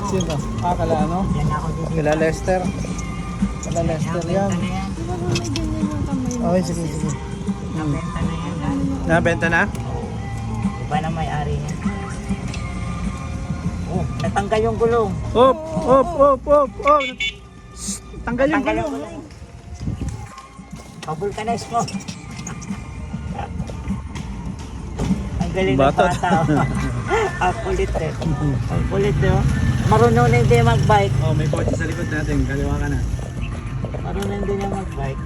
Sino? Kala ano? Yan ako dito. Kila Lester. Kila Lester yan. Baka may ganyan yung kamay mo. Okay, sige, sige. Nabenta na yan. Dad. Nabenta na? Iba na may-ari niya. Oh, natanggal yung gulong. Op! Op! Op! Op! Op! Tanggal yung Natanggal yung gulong. gulong. Pabulkanize mo. Ang galing ng Bata. bata. Ang kulit eh. Ang kulit eh. Oh. Marunong na hindi mag-bike. Oh, may kotse sa likod natin. Kaliwa ka na. Marunong din na mag-bike.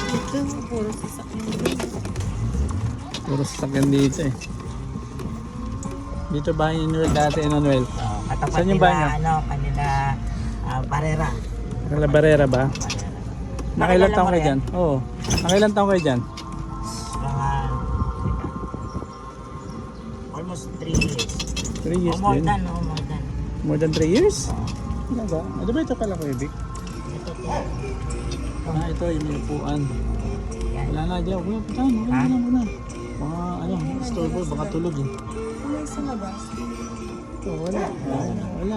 Ito, puro sasakyan din. Puro sasakyan dito eh. Dito bahay ni Noel dati, Noel. Katapat Saan yung nila, bahay niyo? ano, kanila Barrera. Kala Barrera ba? Barrera. Nakailan taong mo kayo rin? dyan? Oo. Nakailan taong kayo dyan? Mga almost 3 years. 3 years More din. than, more than. More than 3 years? Ano ba? Ano ba ito pala Kuya Vic? Ito po. Ito yung may upuan. Yan. Wala na, diyan. Wala, putahan. Ha? Wala. Mga, ano, store boy, baka tulog eh. Ano sa labas? Ito, wala. Wala.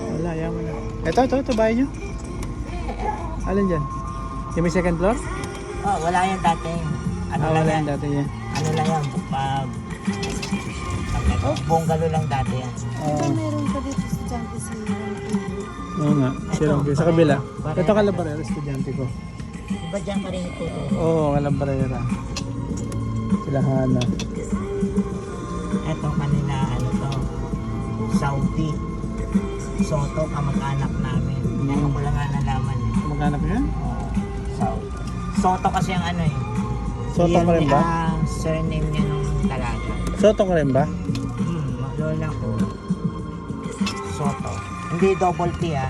Wala, yan wala. Ito, bahay nyo. Alin dyan? Yung may second floor? Oh, wala yan dati. Ano lang Wala yan? yan dati yan. Ano lang yan? Bungalow lang dati yan. Ito meron pa dito sa Chanti si Oo nga, sirang Ito, sa kabila. Barrera. Ito Calabarera, estudyante ko. Iba dyan pa rin ito. Oo, Calabarera. Sila Hana. Ito kanina, ano to, Saudi. Soto, kamag-anak namin. Ngayon ko lang nga nalaman eh. Maghanap yan? Saudi. Soto kasi ang ano eh. Soto ka rin ba? Ang surname niya nung dalaga. Soto ka rin ba? Lola ko. Soto. Hindi double T ah.